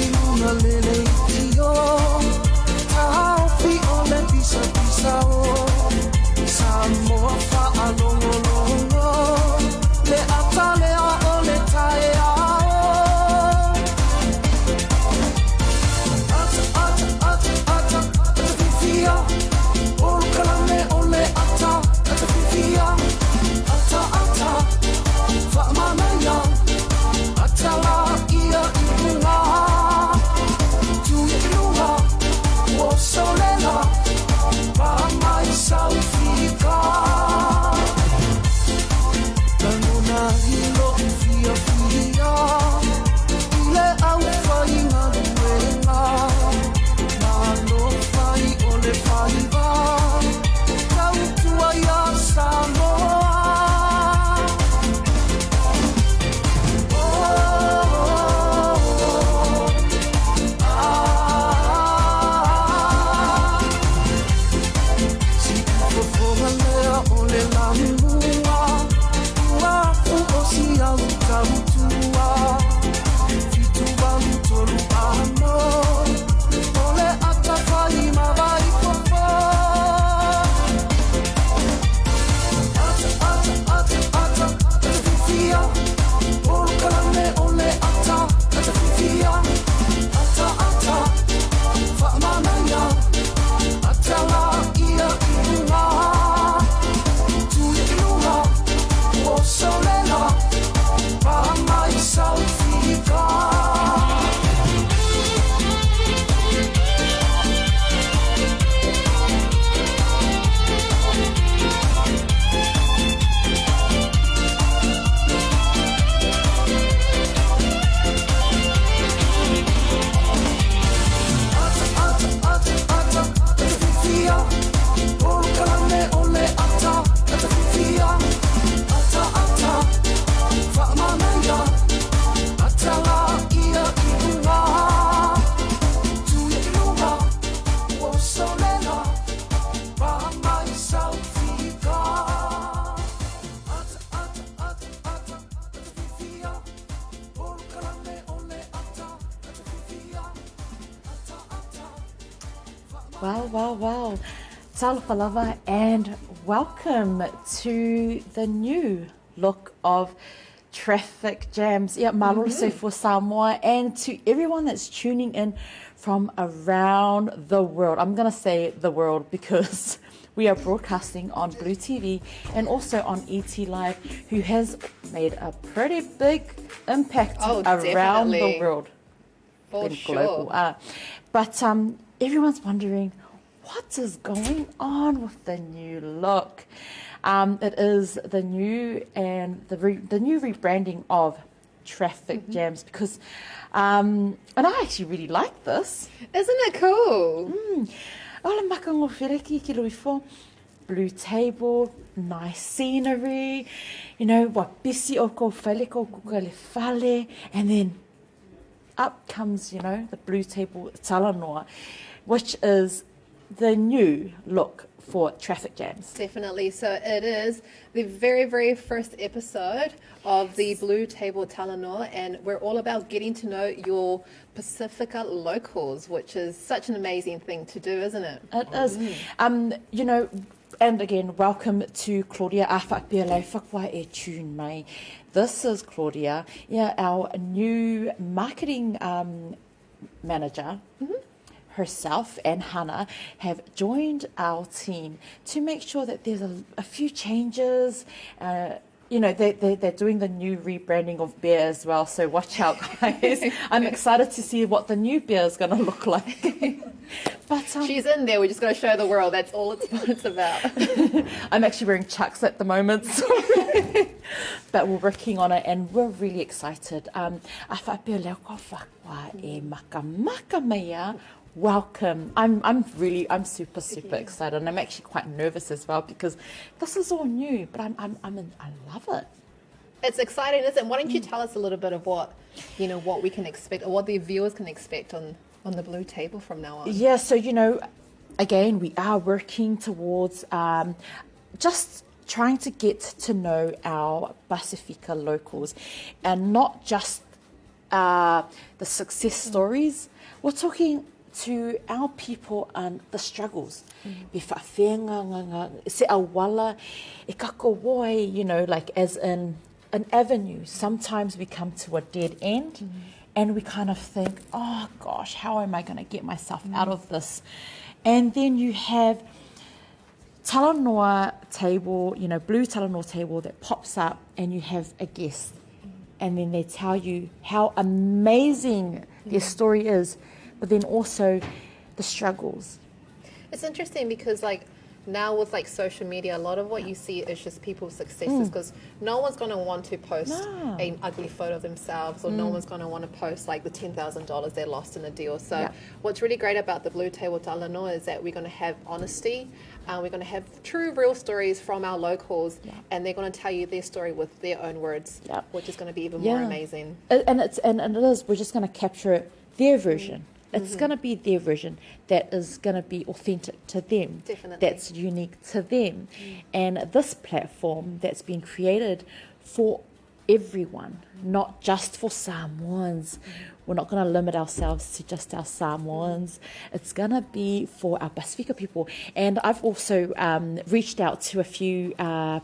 iluna lele iyo Tahau pi ole pisa pisa o Samoa fa alongo longo Le atale a ole tae a o Ata ata ata ata ata fifia Olu kalame ole ata ata fifia Ata ata fa manaya Ata la ia ilunga Tu ilunga Wo solela Pa mai saufika Tanuna hilo fia fia Ile au fai ngā luenga Nalo fai ole fai va Kau tua ia Samoa Wow. Talapalava and welcome to the new look of Traffic Jams. Yeah, malolo for Samoa and to everyone that's tuning in from around the world. I'm going to say the world because we are broadcasting on Blue TV and also on ET Live, who has made a pretty big impact around the world. For sure. Global. But everyone's wondering, what is going on with the new look? It is the new and the new rebranding of Traffic Jams because, and I actually really like this. Isn't it cool? Ola makango whereki ki luifo, BluTable, nice scenery, you know, wapisi o ko whale ko kuka le whale, and then up comes, you know, the BluTable Talanoa, which is the new look for Traffic Jams. Definitely. So it is the very, very first episode of the BluTable Talanoa, and we're all about getting to know your Pacifica locals, which is such an amazing thing to do, isn't it? It is. You know, and again, welcome to Claudia. This is Claudia, our new marketing manager. Herself and Hannah have joined our team to make sure that there's a few changes. You know, they're doing the new rebranding of beer as well, so watch out, guys. I'm excited to see what the new beer is going to look like. But she's in there. We're just going to show the world. That's all it's about. I'm actually wearing chucks at the moment, so but we're working on it and we're really excited. Welcome. I'm super excited, and I'm actually quite nervous as well because this is all new, but I love it. It's exciting, isn't it? Why don't you tell us a little bit of what we can expect, or what the viewers can expect on the BluTable from now on? Yeah, so again, we are working towards just trying to get to know our Pacifica locals, and not just the success stories. We're talking to our people and the struggles. Me whawhenga, se awala, e kako woi, you know, like as in an avenue. Sometimes we come to a dead end and we kind of think, oh gosh, how am I going to get myself out of this? And then you have Talanoa table, you know, blue Talanoa table that pops up and you have a guest. And then they tell you how amazing their story is, but then also the struggles. It's interesting because like now with like social media, a lot of what you see is just people's successes because no one's going to want to post an ugly photo of themselves, or no one's going to want to post like the $10,000 they lost in a deal. So what's really great about the BluTable Talanoa is that we're going to have honesty, we're going to have true real stories from our locals, and they're going to tell you their story with their own words, which is going to be even more amazing. And it is, we're just going to capture their version. It's going to be their version that is going to be authentic to them. Definitely. That's unique to them. And this platform that's been created for everyone, not just for Samoans. We're not going to limit ourselves to just our Samoans. It's going to be for our Pasifika people. And I've also reached out to a few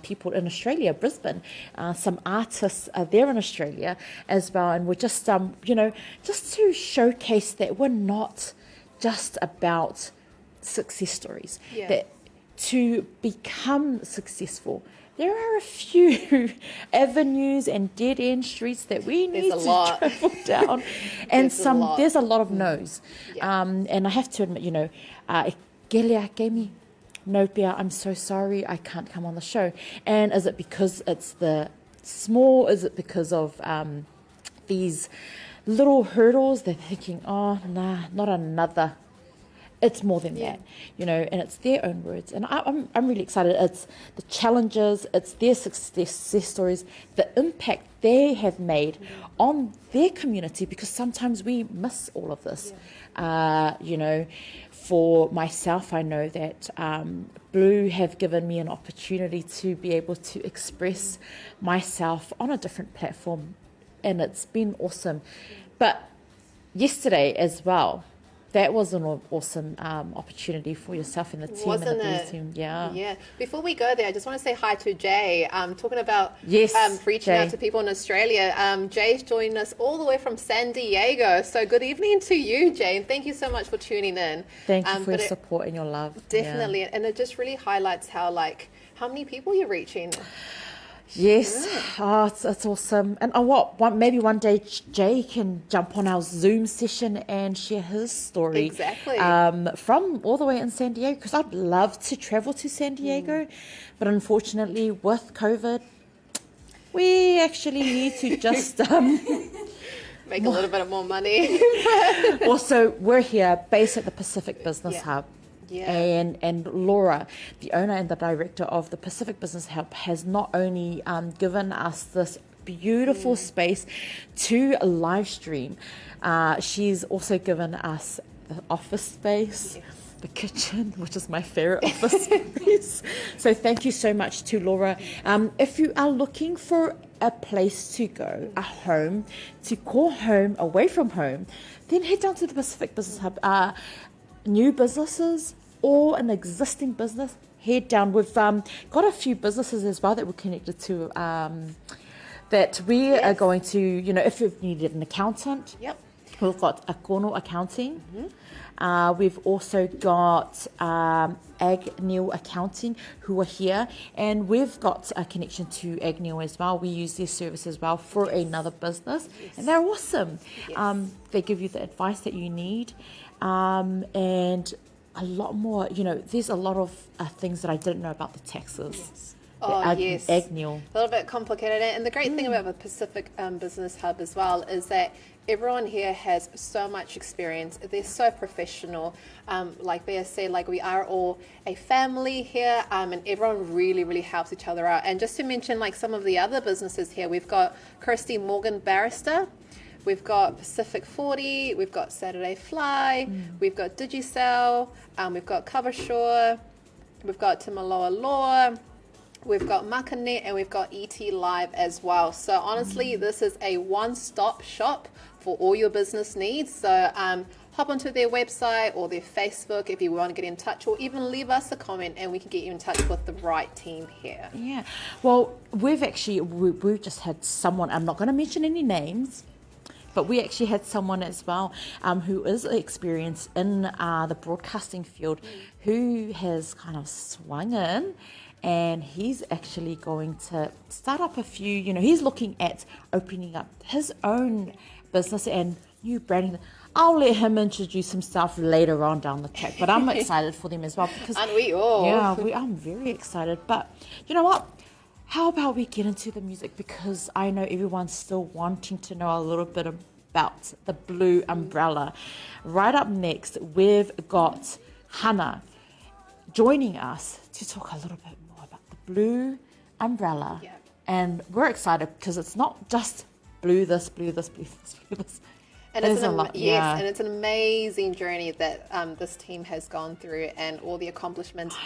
people in Australia, Brisbane. Some artists are there in Australia as well. And we're just, you know, just to showcase that we're not just about success stories. That to become successful, there are a few avenues and dead-end streets that we need to travel down. And there's a lot of no's. And I have to admit, you know, Gelia gave me no, Pia, I'm so sorry, I can't come on the show. And is it because it's the small? Is it because of these little hurdles? They're thinking, oh, nah, not another. It's more than that, you know, and it's their own words. And I'm really excited. It's the challenges, it's their success stories, the impact they have made on their community, because sometimes we miss all of this. You know, for myself, I know that Blue have given me an opportunity to be able to express myself on a different platform, and it's been awesome. But yesterday as well, that was an awesome opportunity for yourself and the team. Wasn't and the it? team. Yeah. Before we go there, I just want to say hi to Jay. Talking about reaching Jay. out to people in Australia. Jay's joining us all the way from San Diego. So good evening to you, Jay, and thank you so much for tuning in. Thank you for your support and your love. Definitely, and it just really highlights how many people you're reaching. Yes, it's awesome. And maybe one day Jay can jump on our Zoom session and share his story. Exactly. From all the way in San Diego, because I'd love to travel to San Diego, but unfortunately with COVID, we actually need to just make a little bit more money. Also, we're here based at the Pacific Business Hub. Yeah. And Laura, the owner and the director of the Pacific Business Hub, has not only given us this beautiful space to live stream, she's also given us the office space, the kitchen, which is my favorite office space. So thank you so much to Laura. If you are looking for a place to go, a home, to call home, away from home, then head down to the Pacific Business Hub. New businesses or an existing business, head down. We've got a few businesses as well that we're connected to, that we are going to, you know, if you've needed an accountant, we've got Akono Accounting. We've also got Agnew Accounting, who are here, and we've got a connection to Agnew as well. We use their service as well for another business, and they're awesome. They give you the advice that you need. And a lot more, you know, there's a lot of things that I didn't know about the taxes. Agnew. A little bit complicated. And the great thing about the Pacific Business Hub as well is that everyone here has so much experience. They're so professional. Like Bea said, like we are all a family here, and everyone really, really helps each other out. And just to mention like some of the other businesses here, we've got Kirsty Morgan Barrister. We've got Pacific 40, we've got Saturday Fly, we've got Digicel, we've got Covershore, we've got Timaloa Law, We've got Makanet and we've got ET Live as well. So honestly, this is a one-stop shop for all your business needs. So hop onto their website or their Facebook if you want to get in touch, or even leave us a comment and we can get you in touch with the right team here. Yeah. Well, we've just had someone, I'm not going to mention any names, but we actually had someone as well who is experienced in the broadcasting field who has kind of swung in, and he's actually going to start up a few, he's looking at opening up his own business and new branding. I'll let him introduce himself later on down the track, but I'm excited for them as well. Because, aren't we all? Yeah, I'm very excited. But you know what? How about we get into the music, because I know everyone's still wanting to know a little bit about the Blue Umbrella. Right up next, we've got Hannah joining us to talk a little bit more about the Blue Umbrella. Yeah. And we're excited because it's not just blue this, blue this, blue this, blue this. And it's and it's an amazing journey that this team has gone through, and all the accomplishments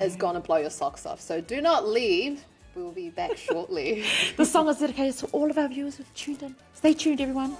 is going to blow your socks off. So do not leave. We will be back shortly. The song is dedicated to all of our viewers who've tuned in. Stay tuned, everyone.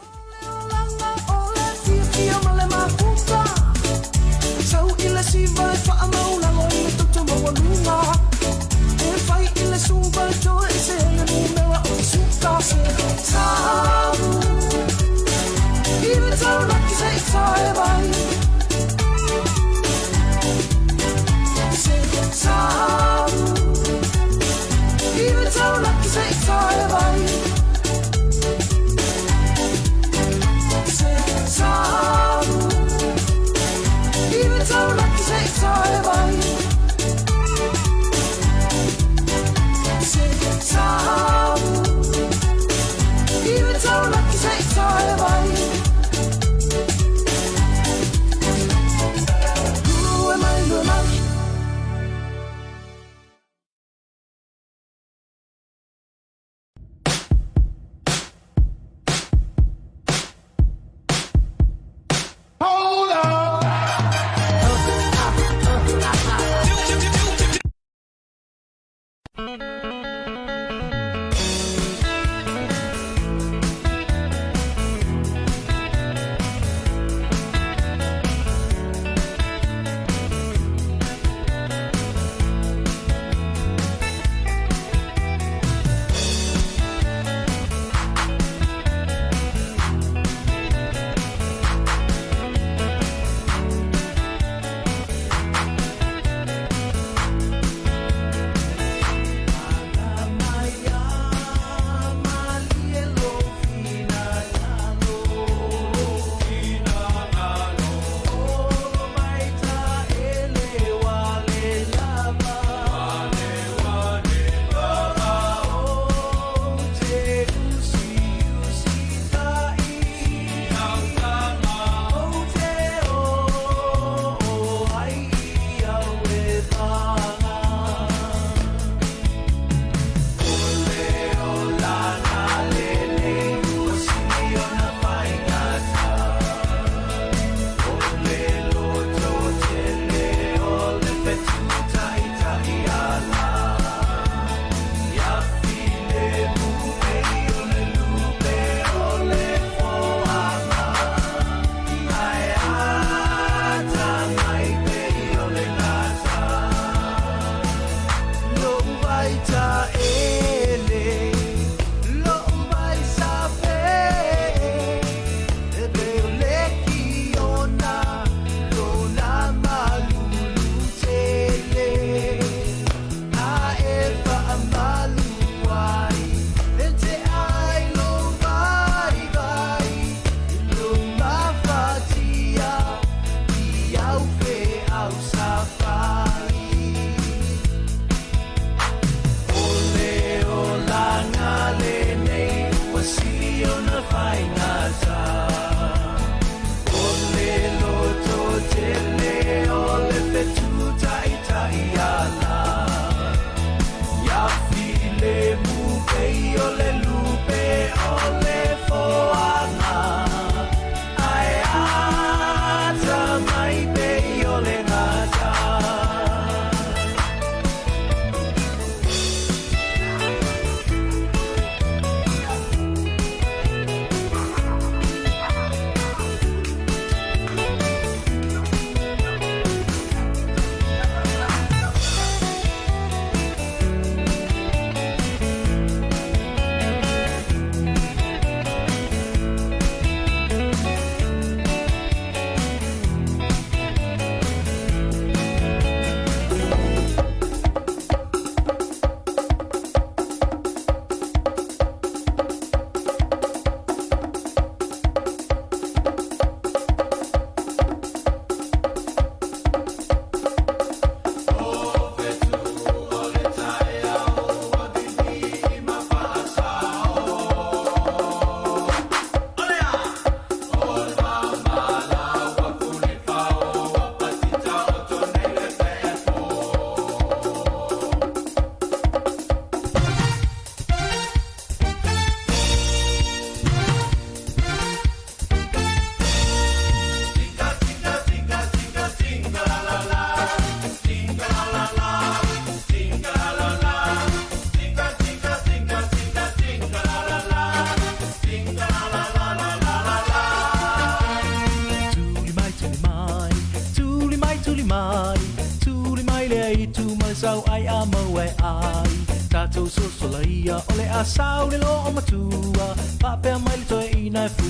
sao ai amawe ai tatou so solaia ole asau le lo o matua pa pe mai le toi ina fu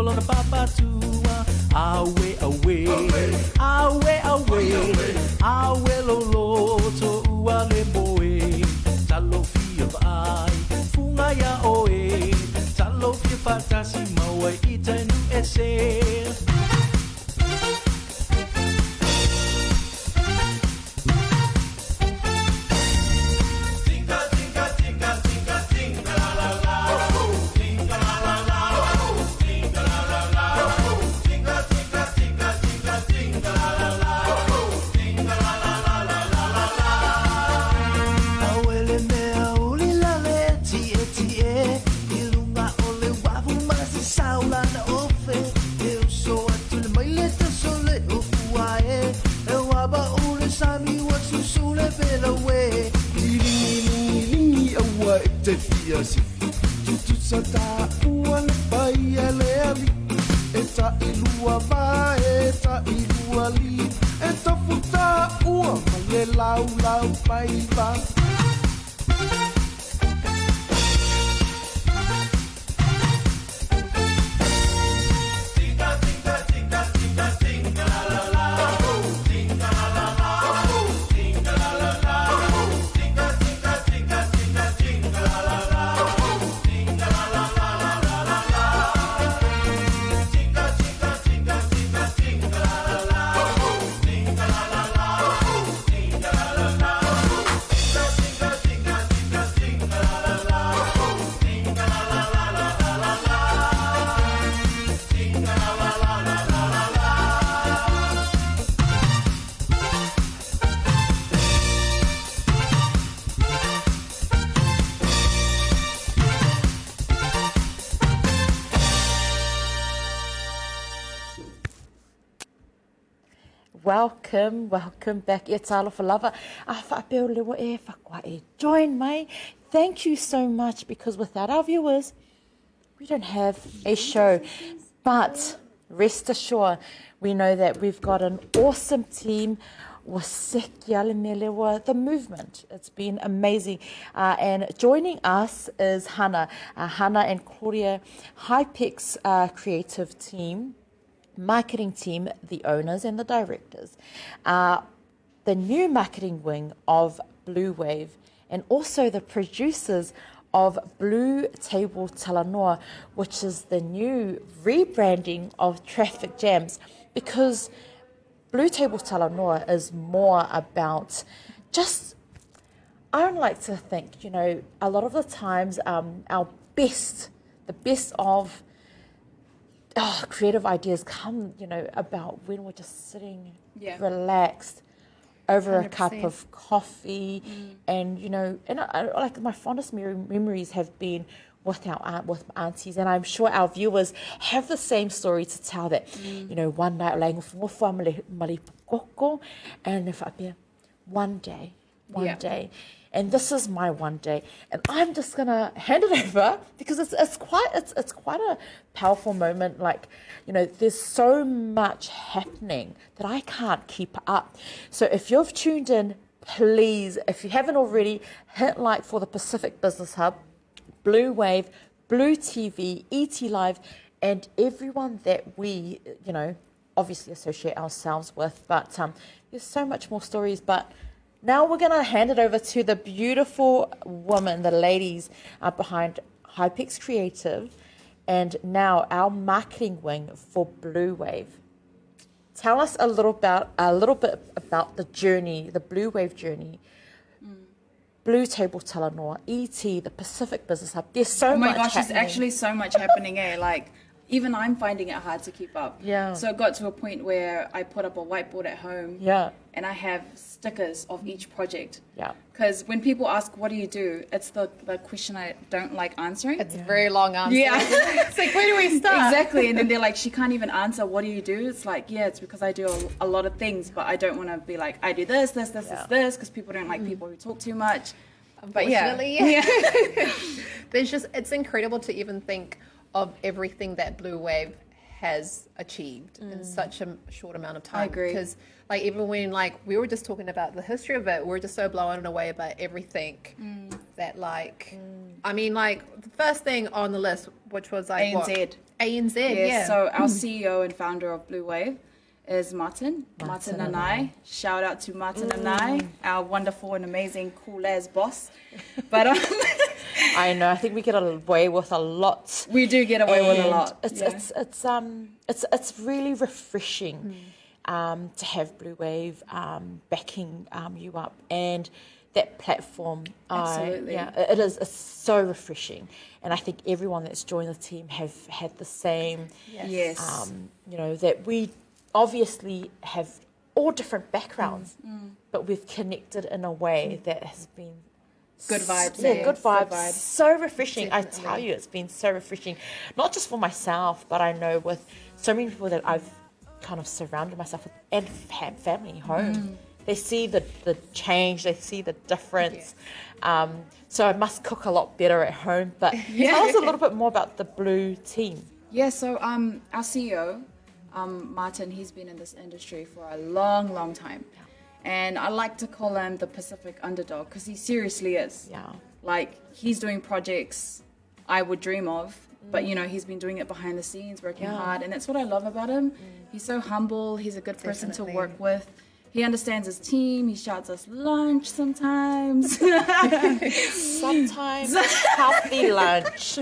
lo na papa tua awe awe awe awe awe lo to ua le boe talo fia ai funga ya oe talo fia fatasi maua itanu ese te fia si tu sata uan pai ele ali eta ilua va eta ilua li eta futa ua mai lau lau pai va Welcome back. E talofa lava. A whaapeo lewa e whakwa e join mai. Thank you so much, because without our viewers, we don't have a show. But rest assured, we know that we've got an awesome team. The movement. It's been amazing. And joining us is Hannah. Hannah and Claudia, Hypex creative team, marketing team, the owners and the directors, the new marketing wing of Blue Wave, and also the producers of BluTable Talanoa, which is the new rebranding of Traffic Jams, because BluTable Talanoa is more about just, I don't like to think, a lot of the times the best of creative ideas come, about when we're just sitting relaxed over 100%. A cup of coffee, and like my fondest memories have been with with aunties, and I'm sure our viewers have the same story to tell. That one night and if I one day. And this is my one day, and I'm just gonna hand it over, because it's quite a powerful moment. Like, there's so much happening that I can't keep up. So if you've tuned in, please, if you haven't already, hit like for the Pacific Business Hub, Blue Wave, Blue TV, ET Live, and everyone that we obviously associate ourselves with. But there's so much more stories. But now we're going to hand it over to the beautiful women, the ladies behind Hypex Creative, and now our marketing wing for Blue Wave. Tell us a little bit about the journey, the Blue Wave journey. BluTable Talanoa, ET, the Pacific Business Hub. There's so much happening. Oh my gosh, there's actually so much happening, eh? Like, even I'm finding it hard to keep up. Yeah. So it got to a point where I put up a whiteboard at home. Yeah. And I have stickers of each project. Yeah. Because when people ask, what do you do? It's the question I don't like answering. It's a very long answer. Yeah. It's like, where do we start? Exactly. And then they're like, she can't even answer, what do you do? It's like, yeah, it's because I do a lot of things, but I don't want to be like, I do this, because people don't like people who talk too much. But yeah. It's incredible to even think of everything that Blue Wave has achieved in such a short amount of time. I agree. Because like even when like we were just talking about the history of it, we're just so blown away by everything that like I mean like the first thing on the list, which was like ANZ. what? ANZ, Yes, yeah. so our CEO and founder of Blue Wave is Martin Nanai. Shout out to Martin Nanai, our wonderful and amazing cool as boss. But I know. I think we get away with a lot. we do get away with a And lot. It's really refreshing to have Blue Wave backing you up, and that platform. Absolutely. It is. It's so refreshing, and I think everyone that's joined the team have had the same. Yes. That we obviously have all different backgrounds, but we've connected in a way that has been Good vibes. Yeah, good vibes. Good vibes. So refreshing. Definitely. I tell you, it's been so refreshing. Not just for myself, but I know with so many people that I've kind of surrounded myself with and family home. They see the change, they see the difference. So I must cook a lot better at home. But tell us a little bit more about the Blue team. Yeah, so our CEO, Martin, he's been in this industry for a long, long time. And I like to call him the Pacific underdog because he seriously is. Yeah. Like, he's doing projects I would dream of, but, he's been doing it behind the scenes, working hard. And that's what I love about him. He's so humble. He's a good person to work with. He understands his team. He shouts us lunch sometimes. Sometimes healthy lunch.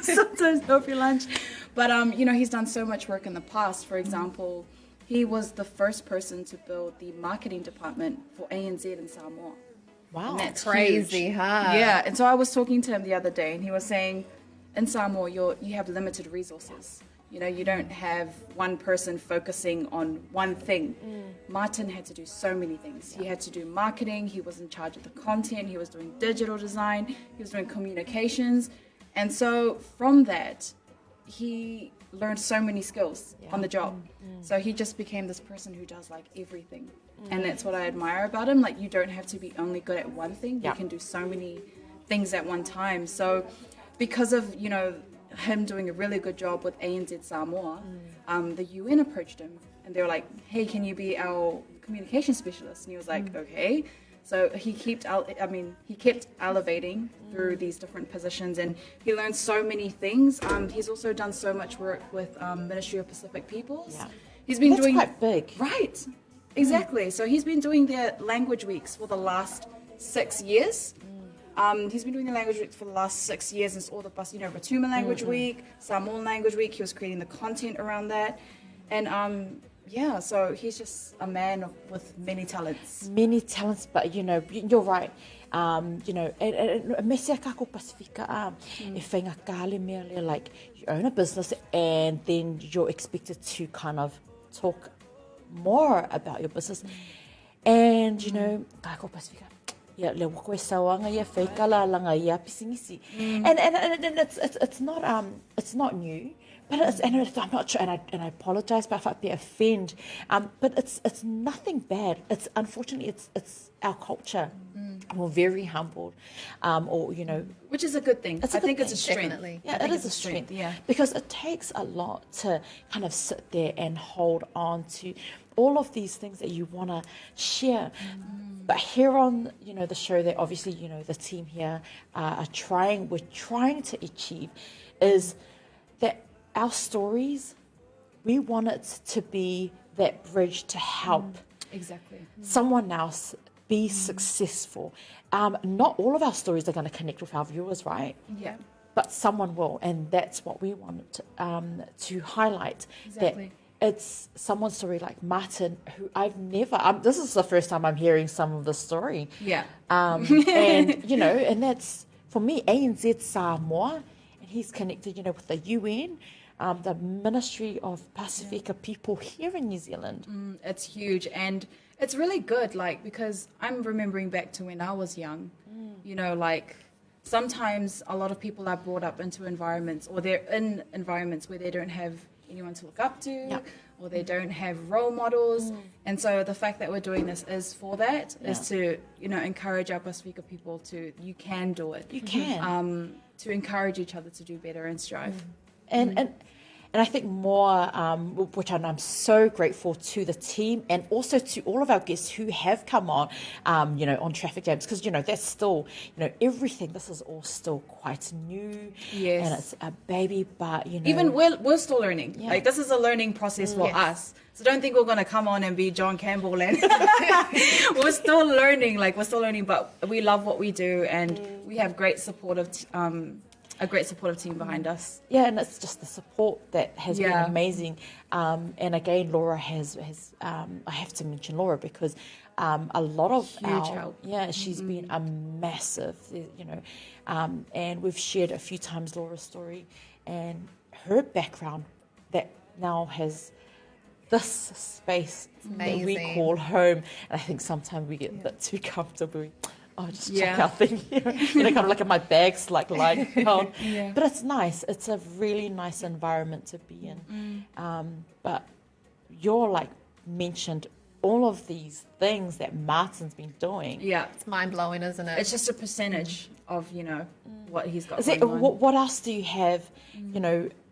Sometimes healthy lunch. But, he's done so much work in the past. For example, he was the first person to build the marketing department for ANZ in Samoa. Wow. And that's Crazy, huge. huh? Yeah, and so I was talking to him the other day, and he was saying, in Samoa, you have limited resources. You don't have one person focusing on one thing. Martin had to do so many things. He had to do marketing. He was in charge of the content. He was doing digital design. He was doing communications. And so from that, he learned so many skills on the job. So he just became this person who does like everything. And that's what I admire about him. Like, you don't have to be only good at one thing. You can do so many things at one time. So because of, him doing a really good job with ANZ Samoa, the UN approached him and they were like, hey, can you be our communication specialist? And he was like, okay. So he kept elevating through these different positions, and he learned so many things. He's also done so much work with Ministry of Pacific Peoples. Yeah. He's been That's quite big. Right, exactly. So he's been doing their language weeks for the last 6 years. He's been doing the language weeks for the last 6 years. And it's all the Ratuma Language Week, Samoan Language Week. He was creating the content around that, and so he's just a man with many talents. Many talents, but you're right. Mesia kako Pasifika e whainga kale mea lea, like you own a business and then you're expected to kind of talk more about your business. And kako Pasifika. Yeah, le wako e sawanga ia whaikala langa ia pisingisi. And it's not new. But I'm not sure, and I apologize if I offend. But it's nothing bad. It's unfortunately it's our culture. We're very humbled, Which is a good thing. I think it's a strength. Definitely. Yeah, it is a strength. Yeah, because it takes a lot to kind of sit there and hold on to all of these things that you want to share. But here on the show that obviously the team here we're trying to achieve is that our stories, we want it to be that bridge to help someone else be successful. Not all of our stories are going to connect with our viewers, right? Yeah. But someone will, and that's what we wanted to highlight. Exactly. That it's someone's story like Martin, who I've never. This is the first time I'm hearing some of the story. Yeah. And and that's for me ANZ Samoa, and he's connected, with the UN. The Ministry of Pacifica People here in New Zealand. It's huge, and it's really good, because I'm remembering back to when I was young, sometimes a lot of people are brought up into environments, or they're in environments where they don't have anyone to look up to, or they don't have role models. And so the fact that we're doing this is for that, is to, encourage our Pacifica people you can do it. You can. To encourage each other to do better and strive. And And I think more, which I'm so grateful to the team and also to all of our guests who have come on, on Traffic Jams, because, that's still, everything, this is all still quite new. Yes. And it's a baby, but, Even we're still learning. Yeah. Like, this is a learning process for us. So don't think we're going to come on and be John Campbell and we're still learning. Like, we're still learning, but we love what we do and we have a great supportive team behind us. Yeah, and it's just the support that has been amazing. And again, Laura has I have to mention Laura because a lot of Huge help. Yeah, she's been a massive, and we've shared a few times Laura's story and her background that now has this space that we Amazing. call home. And I think sometimes we get a bit too comfortable. Oh, just check Yeah. our thing, kind of like in my bag's like lying down. Yeah. But it's nice. It's a really nice environment to be in. But you're like mentioned all of these things that Martin's been doing. Yeah. It's mind-blowing, isn't it? It's just a percentage of, what he's got Is going it, on. what else do you have,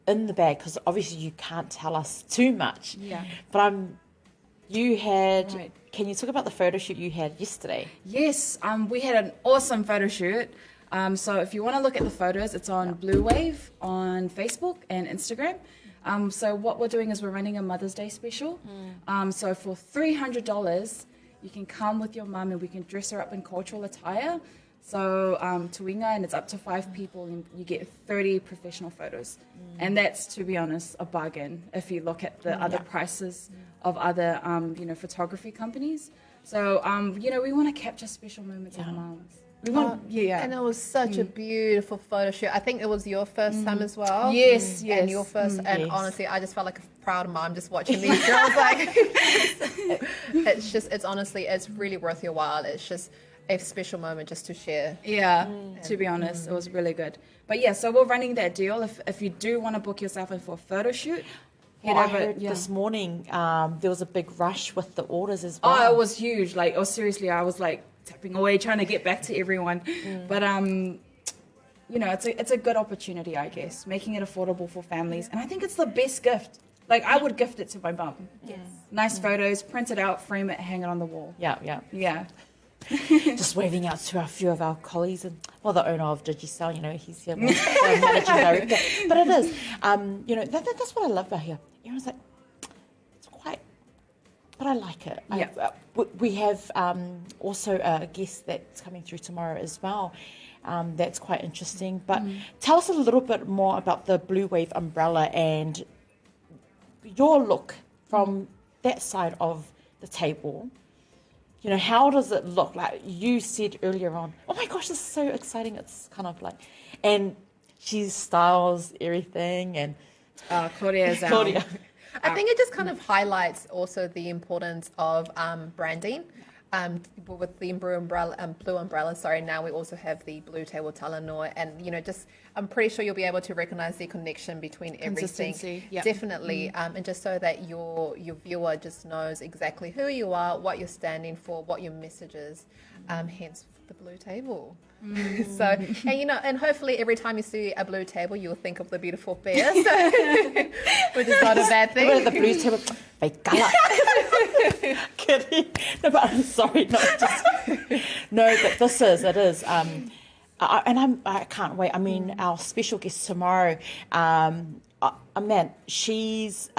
in the bag? Because obviously you can't tell us too much. Yeah. But you had. Right. Can you talk about the photo shoot you had yesterday? Yes, we had an awesome photo shoot. So if you want to look at the photos, it's on Blue Wave on Facebook and Instagram. So what we're doing is we're running a Mother's Day special. So for $300, you can come with your mum and we can dress her up in cultural attire. So Tuinga, and it's up to 5 people, and you get 30 professional photos. And that's, to be honest, a bargain if you look at the other prices of other, photography companies. So, we want to capture special moments of mums. We want, And it was such a beautiful photo shoot. I think it was your first time as well. Yes, And your first, and Yes. honestly, I just felt like a proud mom just watching these girls. Like, it's really worth your while. It's just a special moment just to share. Yeah, to be honest, it was really good. But yeah, so we're running that deal. If you do want to book yourself in for a photo shoot, Well, I heard this morning there was a big rush with the orders as well. Oh, it was huge. Like, seriously, I was like tapping away trying to get back to everyone. But it's a good opportunity, I guess, making it affordable for families. And I think it's the best gift. Like, I would gift it to my mum. Yes. Nice photos, print it out, frame it, hang it on the wall. Yeah. Yeah. Just waving out to a few of our colleagues and the owner of Digicel, he's here, the managing director. But it is, that's what I love about here. Everyone's like, it's quite, but I like it. Yeah. We have also a guest that's coming through tomorrow as well. That's quite interesting. But tell us a little bit more about the Blue Wave umbrella and your look from that side of the table. How does it look? Like you said earlier on, oh my gosh, this is so exciting. It's kind of like, and she styles everything and Claudia. I think it just kind of highlights also the importance of branding. With the blue umbrella, now we also have the BluTable Talanoa, and I'm pretty sure you'll be able to recognize the connection between everything. Consistency, yeah. Definitely, and just so that your viewer just knows exactly who you are, what you're standing for, what your message is, hence the Blue Table. So, and hopefully every time you see a blue table, you'll think of the beautiful bear, which is not a bad thing. Look at the Blue Table. Kidding. No, but I'm sorry. No, but it is. I can't wait. I mean, our special guest tomorrow, she's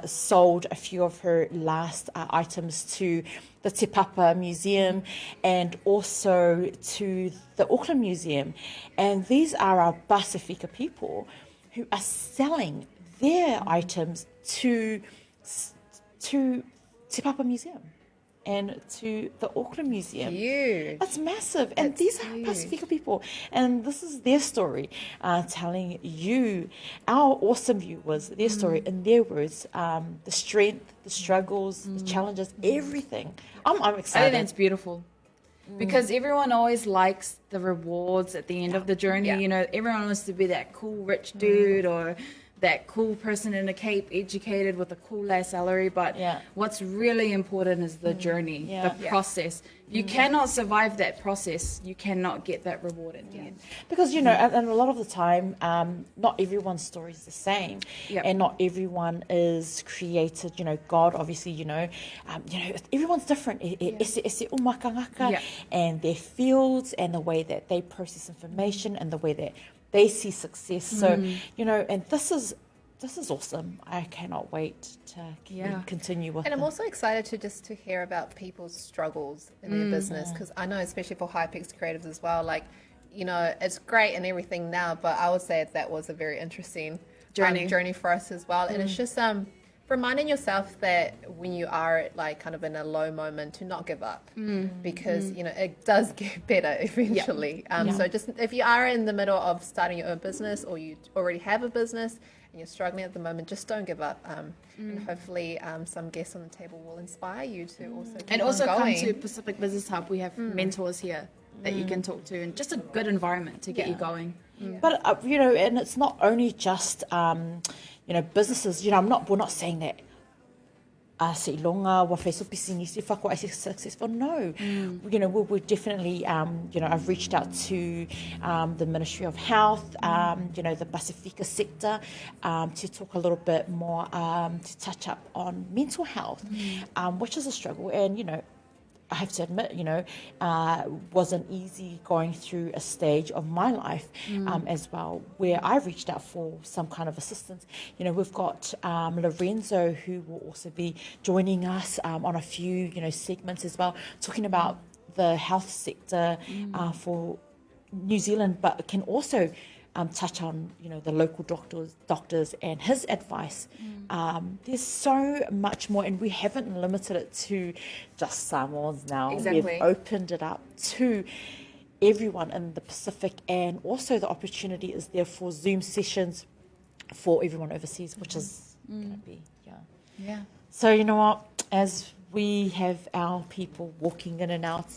sold a few of her last items to the Te Papa Museum and also to the Auckland Museum. And these are our Pasifika people who are selling their items to Te Papa Museum and to the Auckland Museum. Huge. That's massive. And these are Pasifika people. And this is their story, telling you, our awesome viewers, their story in their words, the strength, the struggles, the challenges, everything. I'm I excited. think it's beautiful. Because everyone always likes the rewards at the end of the journey. Yeah. Everyone wants to be that cool rich dude or that cool person in a cape, educated with a cool ass salary, but what's really important is the journey, the process. You cannot survive that process. You cannot get that reward at the end. Because, you know, and a lot of the time, not everyone's story is the same. And not everyone is created, you know, God, obviously, you know, everyone's different. And their fields and the way that they process information and the way that they see success. So, you know, and this is awesome. I cannot wait to continue with And it. I'm also excited to hear about people's struggles in their business, because I know, especially for Hypex creatives as well, like, you know, it's great and everything now, but I would say that was a very interesting journey for us as well. And it's just reminding yourself that when you are like kind of in a low moment, to not give up, because you know it does get better eventually. So just if you are in the middle of starting your own business, or you already have a business and you're struggling at the moment, just don't give up. And hopefully some guests on the table will inspire you to also keep And also on come going. to Pacific Business Hub. We have mentors here that you can talk to, and just a good environment to get you going. But you know, and it's not only just you know, businesses. You know, we're not saying that se longa wa Facebook business if I say successful. No, you know, we're definitely you know, I've reached out to the Ministry of Health, you know, the Pacifica sector, to talk a little bit more, to touch up on mental health, which is a struggle. And you know, I have to admit, you know, wasn't easy going through a stage of my life as well, where I reached out for some kind of assistance. You know, we've got Lorenzo, who will also be joining us on a few, you know, segments as well, talking about the health sector for New Zealand, but can also touch on, you know, the local doctors and his advice. There's so much more, and we haven't limited it to just Samoans now. Exactly. We've opened it up to everyone in the Pacific, and also the opportunity is there for Zoom sessions for everyone overseas, which is going to be, So you know what, as we have our people walking in and out,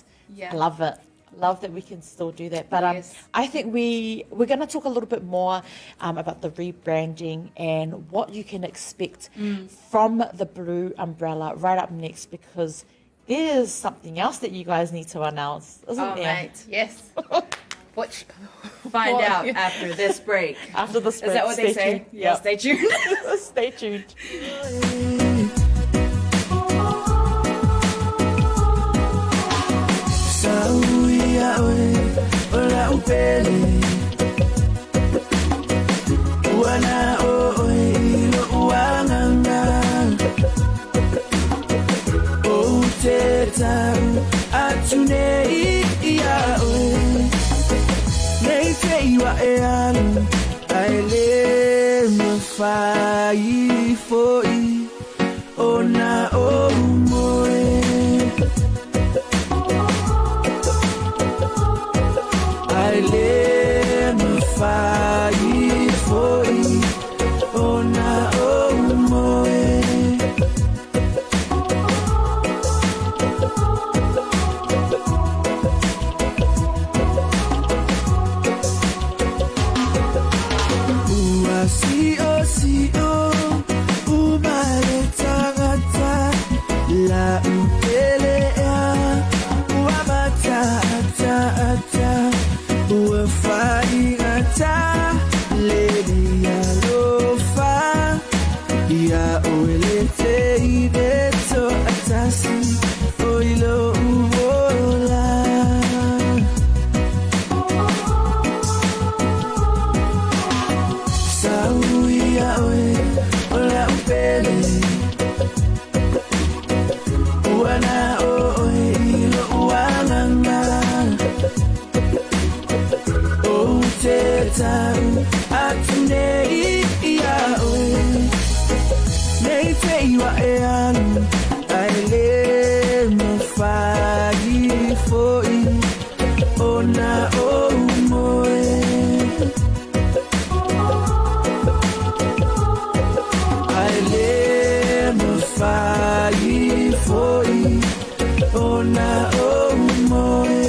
love it. Love that we can still do that. But I think we're going to talk a little bit more about the rebranding and what you can expect from the Blue umbrella right up next, because there's something else that you guys need to announce, isn't there? Mate, yes. Watch. Find out after this break. After this break. Is that what they say? Tuned. Yeah, stay tuned. Stay tuned. Ola upele wana oilo wanganga oteta atune iya oe neite iwa eanu aile mafai foi ona omoe I let me fight for you. Oh, na oh, moe. Si oh, umare tangata la upelea, uamata ata. We're fighting a time, lady. Alofa, ya oelete ideto atasi, oilo uola. Saui ya ola upele, wana oilo uananga. Atune iya oe neite iwa eanu aile mafai foi ona omoe aile mafai foi ona omoe.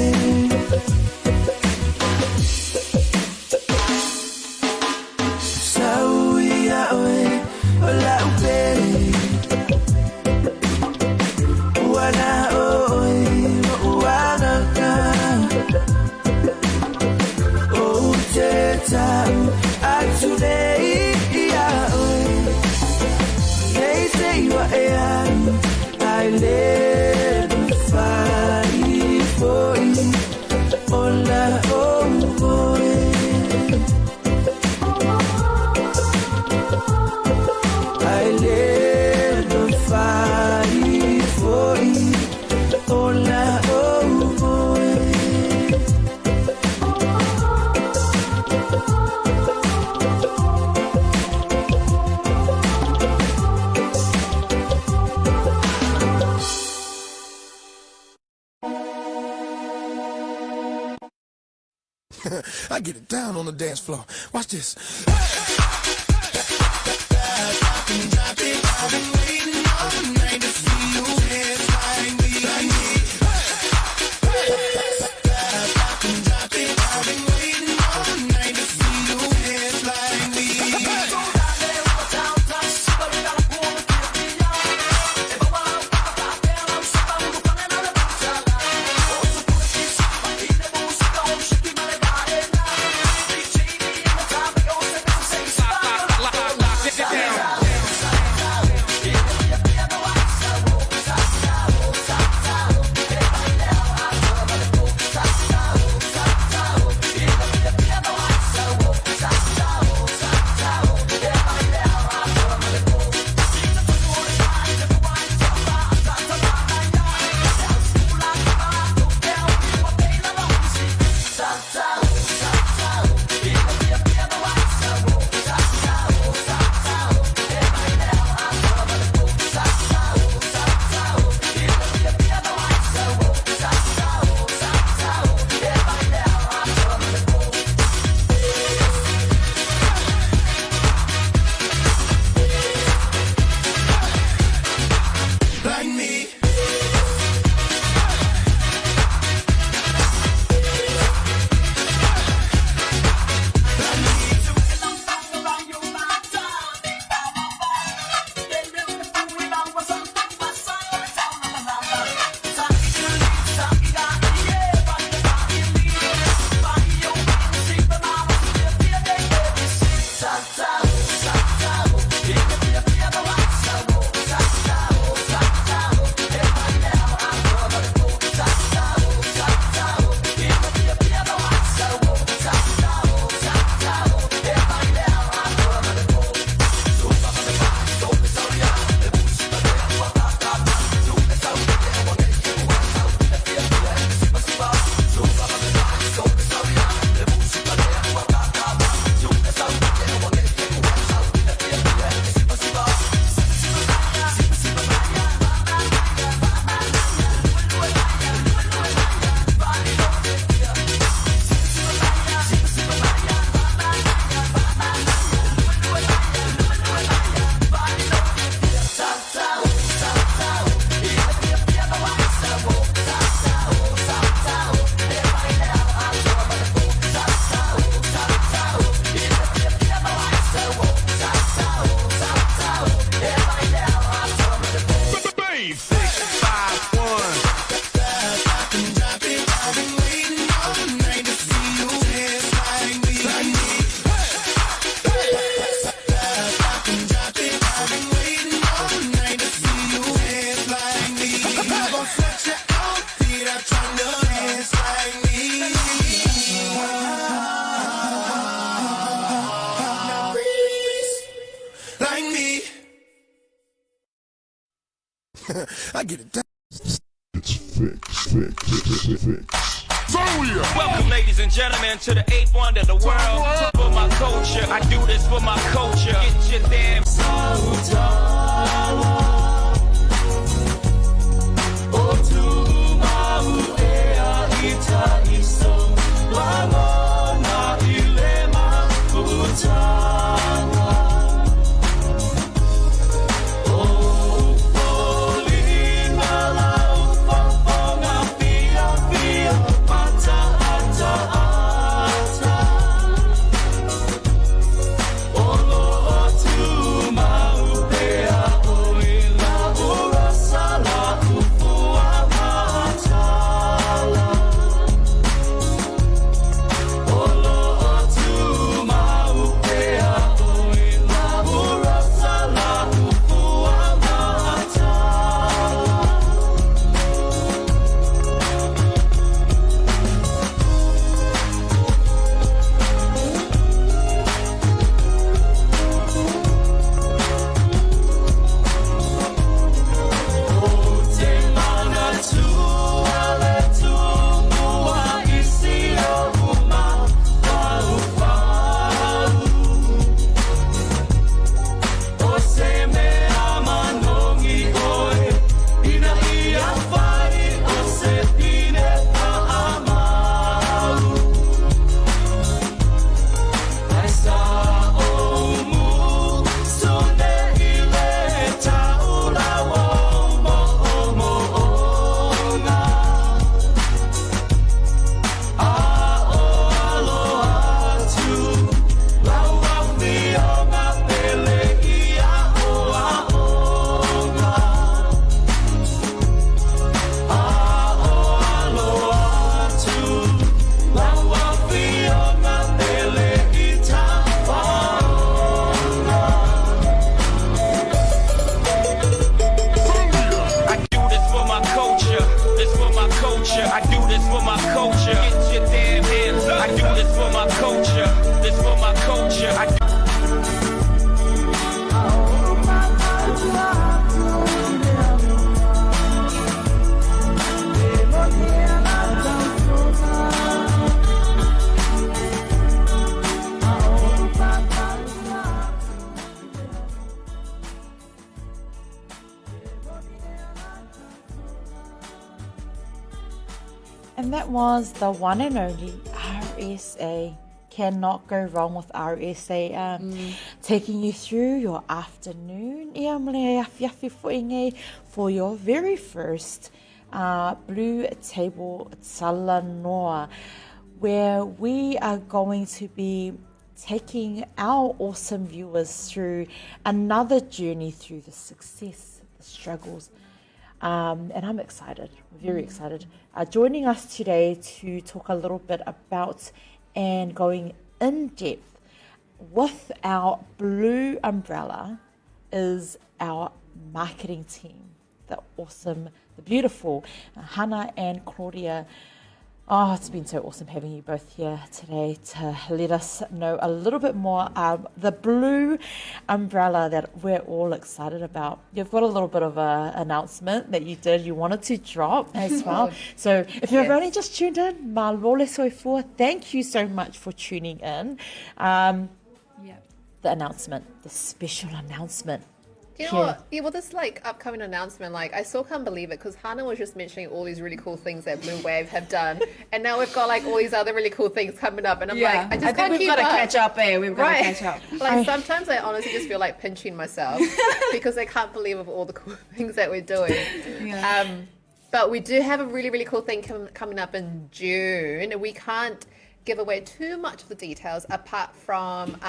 I let the fire for it. Hola, oh boy. I let the fire for it. Hola, oh boy. I get it down on the dance floor. Watch this. I've been waiting all night to see you dance like me. I've been waiting all night to see you dance like me. I get it down. It's fixed. Welcome, ladies and gentlemen, to the 8th wonder of the world. For my culture, I do this for my culture. Get your damn And that was the one and only RSA. Cannot go wrong with RSA. Taking you through your afternoon for your very first BluTable Talanoa, where we are going to be taking our awesome viewers through another journey through the success, the struggles. And I'm excited, very excited. Joining us today to talk a little bit about and going in depth with our blue umbrella is our marketing team, the awesome, the beautiful Hannah and Claudia. Oh, it's been so awesome having you both here today to let us know a little bit more the blue umbrella that we're all excited about. You've got a little bit of an announcement that you wanted to drop as well. So if you've only just tuned in, malole soifua, thank you so much for tuning in. The announcement, the special announcement. You know what? Yeah, well, this upcoming announcement, I still can't believe it because Hannah was just mentioning all these really cool things that Blue Wave have done, and now we've got all these other really cool things coming up, and I'm I just think we've got to catch up, We've got to catch up. Sometimes I honestly just feel like pinching myself because I can't believe of all the cool things that we're doing. But we do have a really, really cool thing coming up in June. We can't give away too much of the details apart from.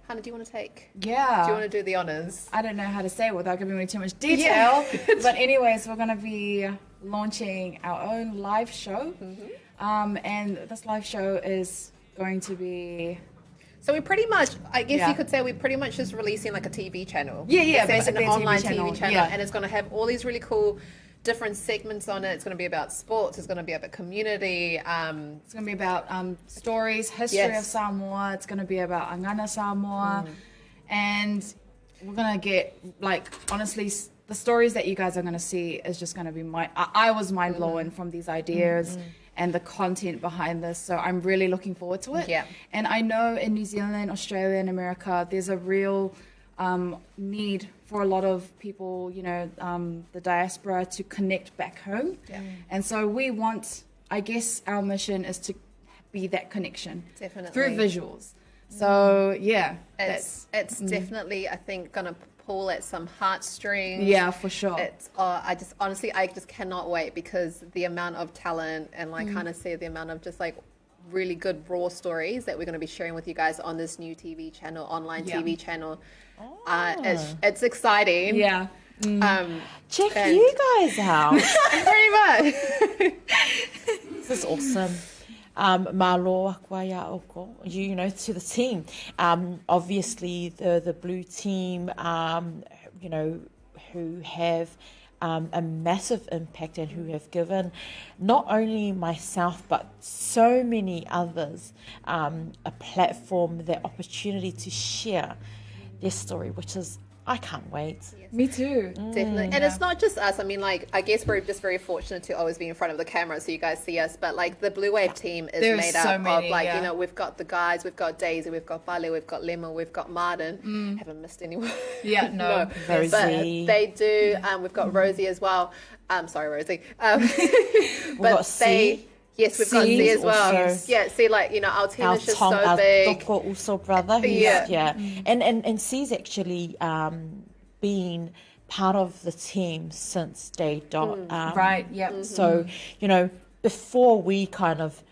Hannah, do you want to take? Yeah. Do you want to do the honors? I don't know how to say it without giving away too much detail. But anyways, we're going to be launching our own live show. And this live show is going to be... So we pretty much, I guess you could say we're pretty much just releasing a TV channel. Basically an online TV channel. Yeah. And it's going to have all these really cool different segments on it. It's going to be about sports. It's going to be about community. It's going to be about stories, history of Samoa. It's going to be about Angana Samoa. And we're going to get, honestly, the stories that you guys are going to see is just going to be I was mind-blown from these ideas and the content behind this. So I'm really looking forward to it. And I know in New Zealand, Australia, and America, there's a real need for a lot of people, the diaspora, to connect back home. And so we want, I guess our mission is to be that connection through visuals. So it's definitely, I think, gonna pull at some heartstrings. Yeah, for sure. It's I just cannot wait because the amount of talent and Hannah said, the amount of just really good raw stories that we're going to be sharing with you guys on this new TV channel, online TV channel. It's exciting. Check you guys out. Very much. This is awesome. Malo akwaya oko, to the team. Obviously the blue team, who have a massive impact and who have given not only myself but so many others a platform, the opportunity to share their story, which is, I can't wait. Me too. Definitely. And it's not just us. I mean, I guess we're just very fortunate to always be in front of the camera so you guys see us. But the Blue Wave team is made up of we've got the guys, we've got Daisy, we've got Bale, we've got Lemo, we've got Martin. Haven't missed anyone. No. Rosie. But they do. We've got Rosie as well. Sorry, Rosie. We've got C. Yes, we've got C as well. Yeah, see, our team is just so big. Our also brother. And C's actually been part of the team since day dot. Right, yeah. So, before we kind of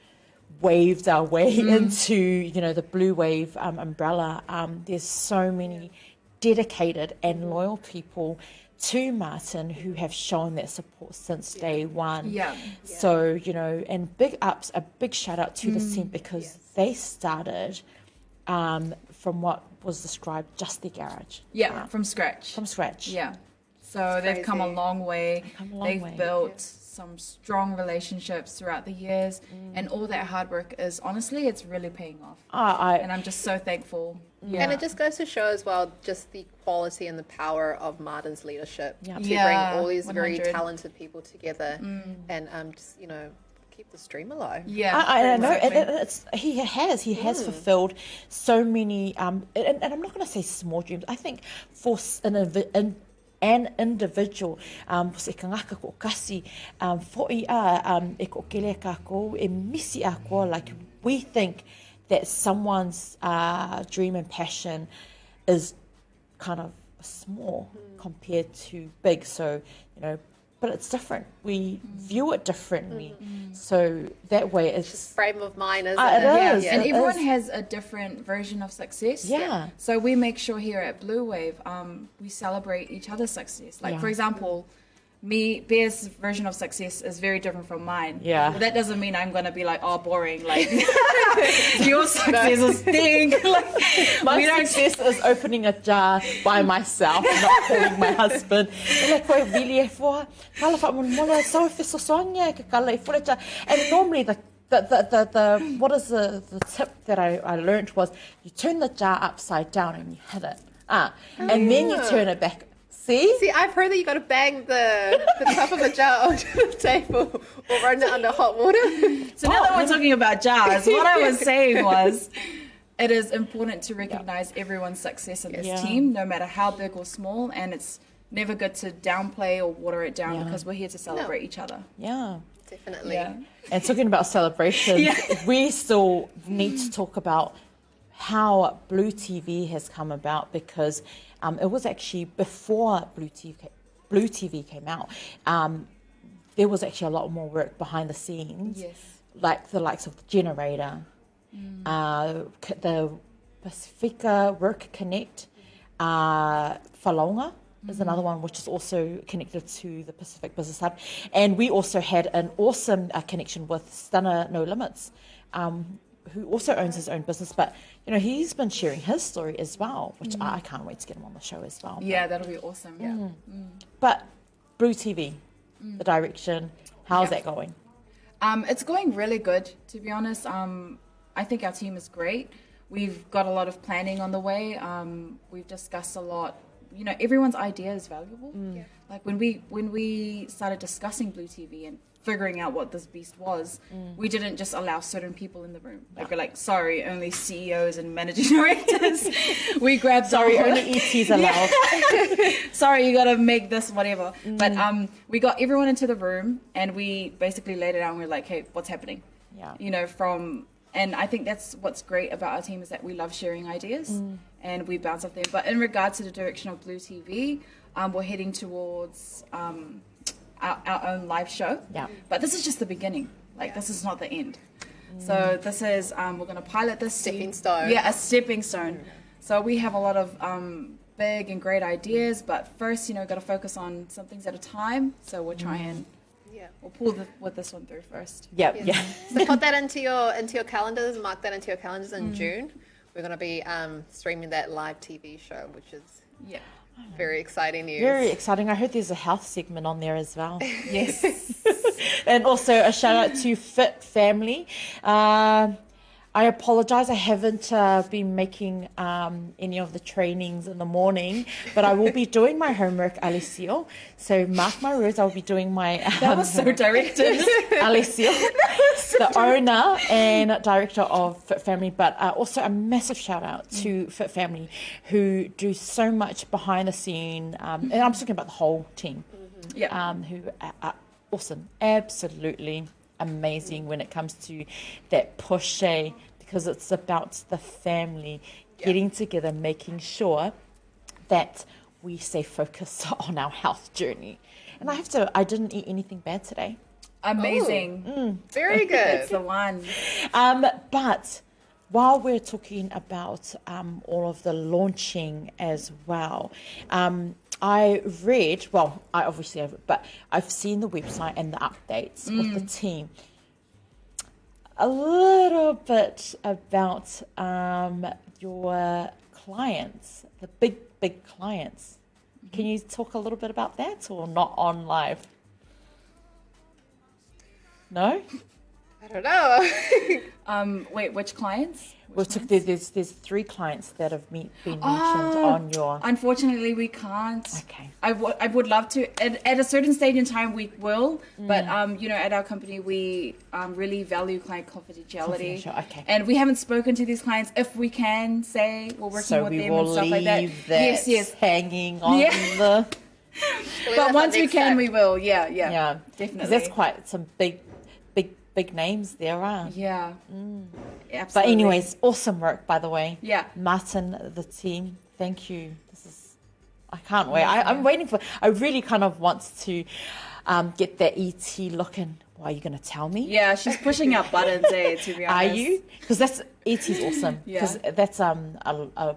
waved our way into, the Blue Wave umbrella, there's so many dedicated and loyal people to Martin who have shown that support since day one. So, and a big shout out to the team because they started from what was described just the garage. From scratch. Yeah. So they've come a long way. They've built some strong relationships throughout the years, and all that hard work is, honestly, it's really paying off. And I'm just so thankful. And it just goes to show as well just the quality and the power of Martin's leadership to bring all these 100. Very talented people together and just keep the stream alive. I know. He has fulfilled so many and I'm not going to say small dreams. I think an individual, se ka ngaka ko kasi, fo'i e ko kele kako, e misi a ko, like we think that someone's dream and passion is kind of small compared to big. So, but it's different. We view it differently. So that way it's Frame of mind, isn't it it? is. And It everyone is. has a different version of success. Yeah. So we make sure here at Blue Wave, we celebrate each other's success. Like, Yeah. for example, Bear's version of success is very different from mine. Yeah. But that doesn't mean I'm going to be like, oh, boring. Like, your success is stink. Like, My success is opening a jar by myself, not calling my husband. And normally the what is the tip that I learned was you turn the jar upside down and you hit it. And then you turn it back. See, I've heard that you got to bang the top of a jar onto the table or run it under hot water. So now that we're talking about jars, what I was saying was it is important to recognize everyone's success in this team, no matter how big or small, and it's never good to downplay or water it down because we're here to celebrate each other. Yeah. Definitely. Yeah. And talking about celebrations, we still need to talk about how Blue TV has come about, because it was actually before Blue TV came out. There was actually a lot more work behind the scenes, like the likes of the Generator, the Pacifica Work Connect, Whalaunga is another one which is also connected to the Pacific Business Hub, and we also had an awesome connection with Stunner No Limits, who also owns his own business, but he's been sharing his story as well, which I can't wait to get him on the show as well. Yeah, that'll be awesome. Yeah. But Blue TV, the direction, how's that going? It's going really good, to be honest. I think our team is great. We've got a lot of planning on the way. We've discussed a lot. Everyone's idea is valuable. Like when we started discussing Blue TV and figuring out what this beast was, we didn't just allow certain people in the room. Like, we're like, sorry, only CEOs and managing directors. We grabbed Only ETs allowed. sorry, you gotta make this whatever. But we got everyone into the room and we basically laid it out and we're like, hey, what's happening? And I think that's what's great about our team is that we love sharing ideas and we bounce off them. But in regards to the direction of Blue TV, we're heading towards our own live show. Yeah. But this is just the beginning. Like, this is not the end. So this is, we're going to pilot this. Stepping stone. Yeah, a stepping stone. So we have a lot of big and great ideas, but first, got to focus on some things at a time. So we'll try and we'll pull with this one through first. Yeah. So put that into your calendars. Mark that into your calendars in June. We're going to be streaming that live TV show, which is very exciting news. Very exciting. I heard there's a health segment on there as well. Yes. And also a shout out to Fit Family. I apologize, I haven't been making any of the trainings in the morning, but I will be doing my homework, Alessio. So mark my words, I'll be doing my... That was so directed. Alessio, the owner and director of Fit Family, but also a massive shout out to Fit Family, who do so much behind the scene, and I'm talking about the whole team, who are awesome, absolutely amazing when it comes to that push, because it's about the family getting together, making sure that we stay focused on our health journey. And I didn't eat anything bad today. Amazing. Very good. That's the one. But while we're talking about all of the launching as well, I read, well, I obviously have, but I've seen the website and the updates with the team. A little bit about your clients, the big clients. Can you talk a little bit about that, or not on live? No? I don't know. Wait, which clients? There's 3 clients that have been mentioned on your... Unfortunately, we can't. Okay. I would love to. At a certain stage in time, we will. But, at our company, we really value client confidentiality. Okay. And we haven't spoken to these clients. If we can say we're working with them and stuff like that. Yes, hanging on the... But once we next can, time. we will. Yeah, Yeah, definitely. because that's quite some big names there are. Yeah, absolutely. But anyways, awesome work, by the way. Yeah. Martin, the team, thank you. I can't wait. I'm waiting for. I really kind of want to get that ET looking. Why are you going to tell me? Yeah, she's pushing our buttons, to be honest. Are you? Because that's ET's awesome. Yeah. Because that's a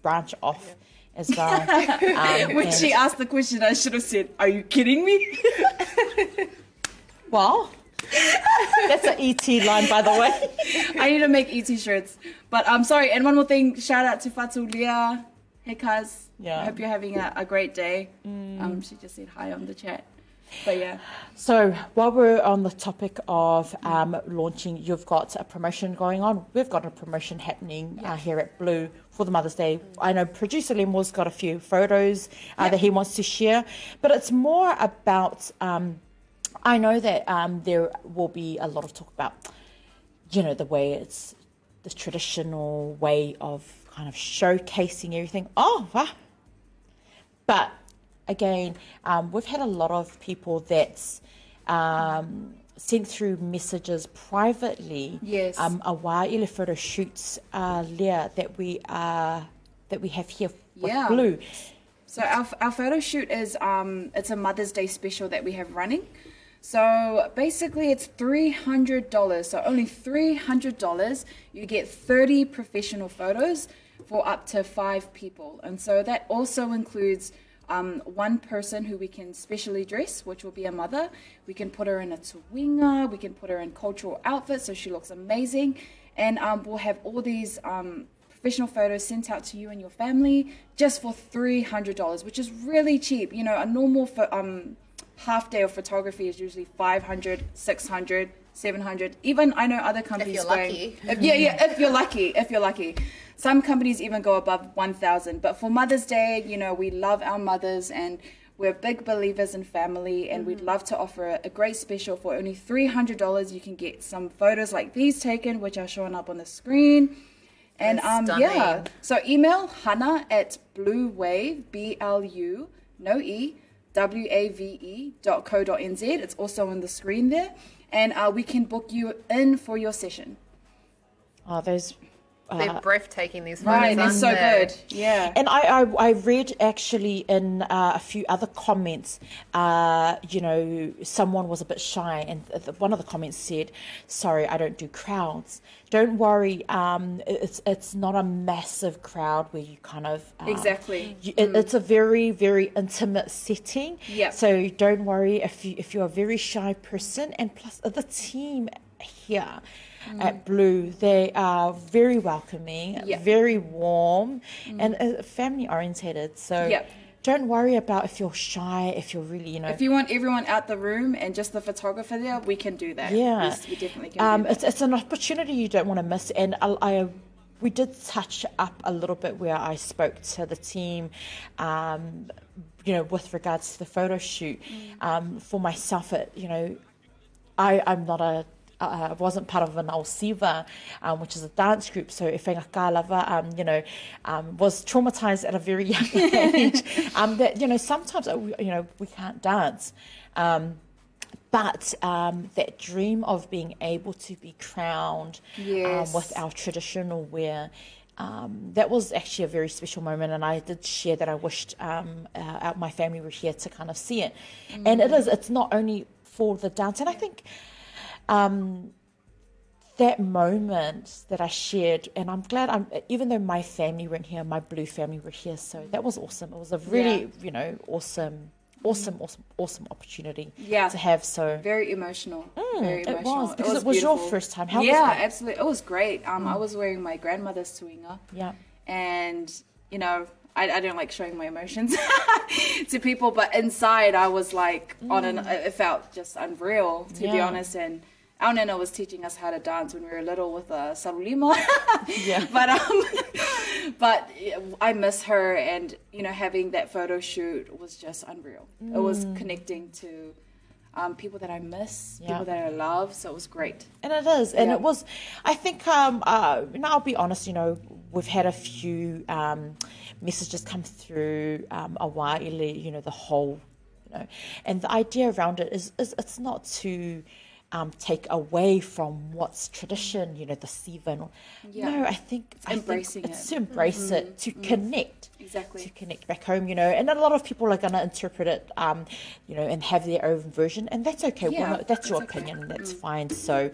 branch off as well. When she asked the question, I should have said, "Are you kidding me?" Well, that's an ET line, by the way. I need to make ET shirts. But I'm sorry. And one more thing, shout out to Fatu Leah. Hey, cuz. Yeah. I hope you're having a great day. She just said hi on the chat. But yeah. So while we're on the topic of launching, you've got a promotion going on. We've got a promotion happening here at Blue for the Mother's Day. I know producer Lemo's got a few photos that he wants to share, but it's more about, I know that there will be a lot of talk about, the way it's the traditional way of kind of showcasing everything. Oh, wow. But again, we've had a lot of people that's sent through messages privately. Yes. Ile photo shoots lea that we have here with Yeah. Blue. So our photo shoot is it's a Mother's Day special that we have running. So basically it's $300. So only $300. You get 30 professional photos for up to 5 people. And so that also includes one person who we can specially dress, which will be a mother. We can put her in a tuwinga, we can put her in cultural outfits so she looks amazing. And we'll have all these professional photos sent out to you and your family just for $300, which is really cheap. A normal half day of photography is usually $500, $600, $700. Even I know other companies if you're lucky. Some companies even go above $1,000. But for Mother's Day, we love our mothers and we're big believers in family, and we'd love to offer a great special for only $300. You can get some photos like these taken, which are showing up on the screen. And so email Hannah at bluewave, BLU, no E, wave.co.nz. It's also on the screen there. And we can book you in for your session. Oh, those... They're breathtaking, these photos. Right, they're so good. Yeah. And I read actually in a few other comments, someone was a bit shy, and one of the comments said, "Sorry, I don't do crowds." Don't worry, it's not a massive crowd where you kind of exactly. It's a very, very intimate setting. Yeah. So don't worry if you're a very shy person, and plus the team here at Blue, they are very welcoming, very warm, and family orientated. So don't worry about if you're shy, if you're really, If you want everyone out the room and just the photographer there, we can do that. Yeah. We definitely can do that. It's an opportunity you don't want to miss. And we did touch up a little bit where I spoke to the team, with regards to the photo shoot. For myself, I'm not I wasn't part of an Ausiva, which is a dance group. So if Kalava, was traumatized at a very young age. That sometimes we can't dance, but that dream of being able to be crowned with our traditional wear. That was actually a very special moment, and I did share that I wished my family were here to kind of see it. And it's not only for the dance, and I think that moment that I shared, and I'm glad even though my family weren't here, my Blue family were here, so that was awesome. It was a really, awesome opportunity to have. So very emotional. Very emotional. It was, because it was beautiful. your first time. How was it? Absolutely. It was great. I was wearing my grandmother's tuinga. Yeah. And, I don't like showing my emotions to people, but inside I was like it felt just unreal, to be honest. And our Nana was teaching us how to dance when we were little with a sarulima. But I miss her, and having that photo shoot was just unreal. It was connecting to people that I miss, Yeah. people that I love. So it was great. And it is, and Yeah. it was. I think, I'll be honest. We've had a few messages come through a waile, the whole, and the idea around it is it's not to take away from what's tradition, the seven. Yeah. No, I think embracing it's it. to embrace it, to connect. Exactly. To connect back home, and a lot of people are going to interpret it, and have their own version, and that's okay. Yeah, Well, that's your that's okay. opinion, that's fine. So,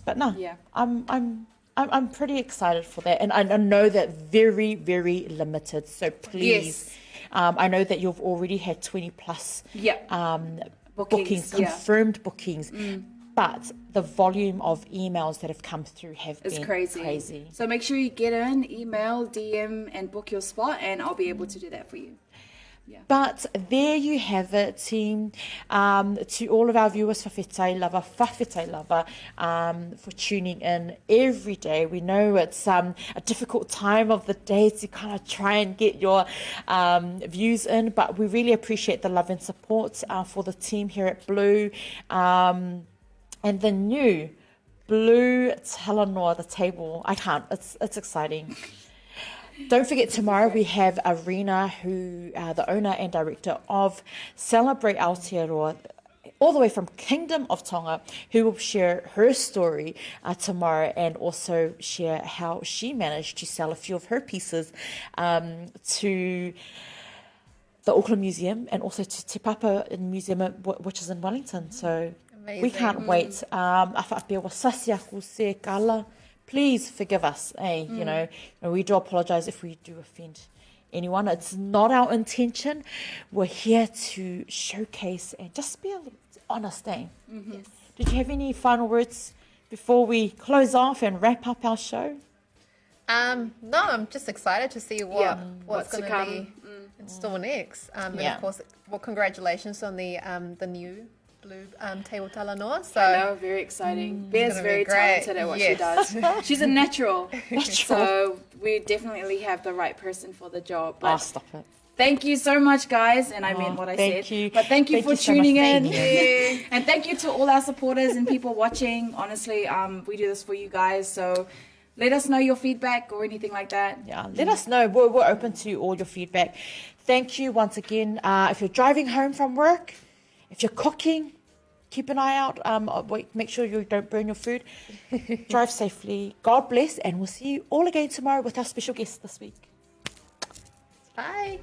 but no, Yeah. I'm pretty excited for that, and I know that very, very limited. So please, Yes. I know that you've already had 20 plus Yeah. bookings, yeah. confirmed bookings, but the volume of emails that have come through have It's been crazy. So make sure you get in, email, DM, and book your spot, and I'll be able to do that for you. But there you have it, team. To all of our viewers, whawhetai lava, for tuning in every day. We know it's a difficult time of the day to kind of try and get your views in, but we really appreciate the love and support for the team here at Blue, and the new Blue Talanoa, the table. It's exciting. Don't forget, tomorrow we have Arena, who the owner and director of Celebrate Aotearoa, all the way from Kingdom of Tonga, who will share her story tomorrow, and also share how she managed to sell a few of her pieces to the Auckland Museum, and also to Te Papa Museum, which is in Wellington. So we can't wait. Awhapea wa sasi aku se kala. Please forgive us, and we do apologise if we do offend anyone. It's not our intention. We're here to showcase and just be a little honest, Yes. Did you have any final words before we close off and wrap up our show? No, I'm just excited to see what's what's to going to come. be in store next. And Yeah. of course, congratulations on the new Blue Table Talanoa. So I know, very exciting. Bear's gonna be very great. talented at what Yes. she does. She's a natural. So we definitely have the right person for the job. But Stop it. thank you so much, guys. And I meant what I thank said. you. But thank you Thank for you so much. tuning in. Thank you. And thank you to all our supporters and people watching. Honestly, we do this for you guys. So let us know your feedback or anything like that. Yeah, let us know. We're open to all your feedback. Thank you once again. If you're driving home from work, if you're cooking, keep an eye out. Make sure you don't burn your food. Drive safely. God bless, and we'll see you all again tomorrow with our special guest this week. bye.